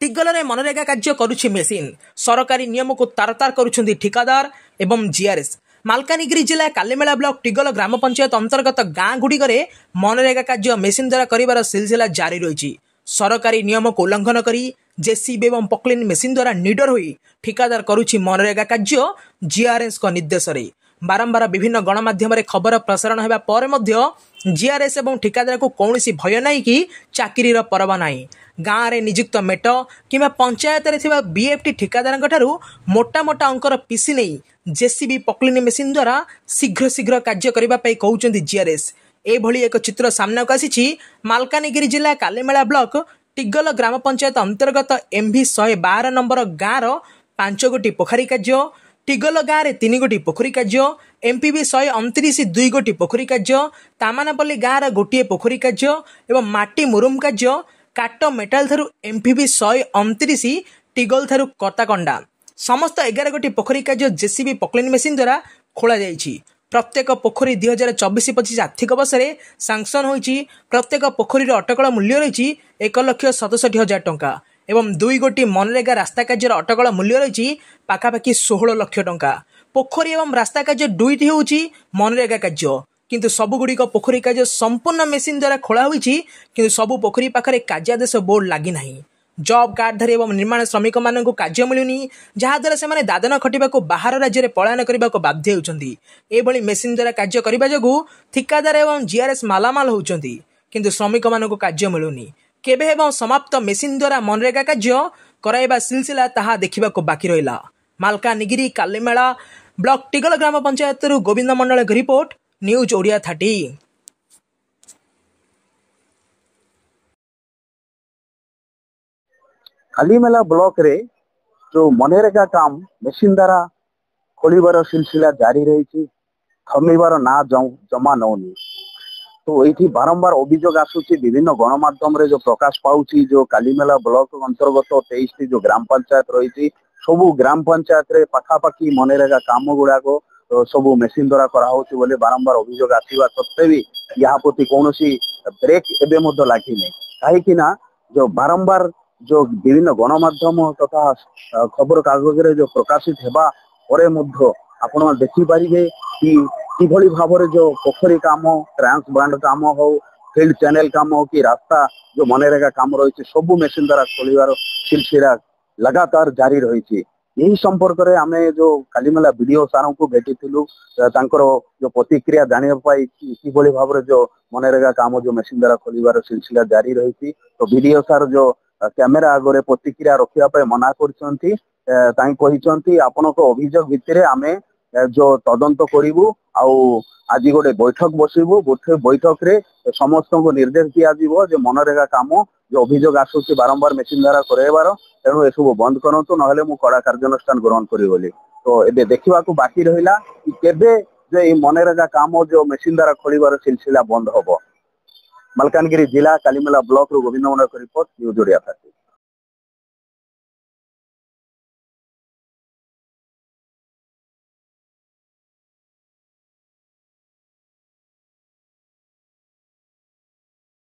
टिगलरे मनरेगा कार्य करुछि मेसिन सरकारी नियम को तारतार करुछन्ति ठिकादार एवं जीआरएस। मालकानगिरी जिला कालीमेला ब्लॉक टिगल ग्राम पंचायत अंतर्गत गाँ गुड़िकर मनरेगा कार्य मेसिन द्वारा कर सिलसिला जारी रही। सरकारी नियम को उल्लंघन करी जेसीबी एवं पकलिन मेसिन द्वारा निडर होई ठिकादार करुछि मनरेगा कार्य जीआरएस को निर्देश रे। बारंबार विभिन्न गणमाध्यम खबर प्रसारण होगा पर जीआरएस एवं ठिकादार को कौनसी भय नहीं कि चाकरी परवा नहीं। गाँव में निजुक्त मेट कि पंचायत में बीएफटी ठिकादार मोटा मोटा अंकर पीसी नहीं जेसीबी पकलिन मेसिन द्वारा शीघ्र शीघ्र कार्य करने कहते जीआरएस। एभली एक चित्र सामना को आसी मालकानगिरी जिला कालीमेला ब्लॉक टिगल ग्राम पंचायत अंतर्गत एमवी 112 नंबर गाँव 5 गोटी पोखरी कार्य, टिगल गाँव में 3 गोटी पोखरी कार्य, एमपीबी 129 2 गोटी पोखरी कार्य, तामानापल्ली गाँव गोटे पोखरी कार्य एवं माटी मुरुम कार्य, काट मेटाल थारू एमपीबी 129 टिगल थारू कताकंडा समस्त 11 गोटी पोखरी कार्य जेसीबी पकलिन मेसिन द्वारा खोल जाइछि। प्रत्येक पोखरी 2024-25 आर्थिक वर्ष में सांक्शन होइछि। प्रत्येक पोखरी अटकल मूल्य रही 1,67,000 टंका एवं 2 गोटी मनरेगा रास्ता कार्य अटकल मूल्य रही पाखापाखि 16 लाख टंका। पोखरी एवं रास्ता कार्य दुईटी होउछि मनरेगा कार्य, किंतु सबुगुड़िक पोखरी कार्य संपूर्ण मेसिन द्वारा खोला होइछि, किंतु सबु पोखरी पाखरे कार्यादेश बोर्ड लागि नाही। जॉब कार्डधारी एवं निर्माण श्रमिक मानक कार्य मिलुनी, जहाद्वारा से दादन खटिबा बाहर राज्य में पलायन करने को बाध्य होउछन्ति। एभली मेसिन द्वारा कार्य करने जोगु ठिकादार एवं जीआरएस मालामाल होउछन्ति, किंतु श्रमिक मानक कार्य मिलुनी। केबे एवं समाप्त मेसिन द्वारा मनरेगा कार्य कराइबा सिलसिला ताहा देखिबा बाकी रहिला। मालकानगिरी कालीमेला ब्लॉक टिगल ग्राम पंचायत गोविंद मंडल की report, news Odia 30। Kalimela block रे जो मनरेगा काम मेसिन द्वारा खोलिबार सिलसिला जारी रही थमिबार ना जमा नौनी। तो ये बारंबार अभियोग आसूची विभिन्न गणमाध्यम रे जो प्रकाश पाउची जो कालीमेला ब्लॉक अंतर्गत 23 जो ग्राम पंचायत रही सबू ग्राम पंचायत रे पाखापाखि मनरेगा काम गुड़ाक सबू मेसिन द्वारा कराऊँच बोले बारंबार अभियोग आसवा सत्वे भी या प्रति कौन ब्रेक एवं लगे कहीं जो बारंबार जो विभिन्न गणमाध्यम तथा खबर कागज रे जो प्रकाशित हेबा परे मध्य आपण देखिपारे कि किभली भाव जो पोखरी काम ट्रांस बांड काम हो फील्ड चैनल काम हो कि रास्ता जो मनरेगा काम रही सबू मेसिन द्वारा खोलिबार सिलसिला लगातार जारी रही। यही संपर्क में आम जो कालीमेला वीडियो सार को भेटिलु जो प्रतिक्रिया जानापी किभली भाव जो मनरेगा काम जो मेसिन द्वारा खोलिबार सिलसिला जारी रही। तो वीडियो सार जो कैमेरा आगे प्रतिक्रिया रखा मना कर आपण अभियोग भितर आम जो तदंत करूँ आज गोटे बैठक बसबू गोटे बैठक रे समस्त को निर्देश दिया जो मनरेगा काम जो अभियोग आसूसी बारंबार मेसिन द्वारा कराइबार तेणु ये सब बंद करूँ ना मु कड़ा कार्यानुष्ठान ग्रहण करी। तो ये देखा बाकी रहा कि केबे जो ये मनरेगा काम जो मेसिन द्वारा खोलिबार सिलसिला बंद हम। मालकानगिरी जिला कालीमेला ब्लॉक गोविंद मंडल रिपोर्ट, न्यूज ओडिया 30।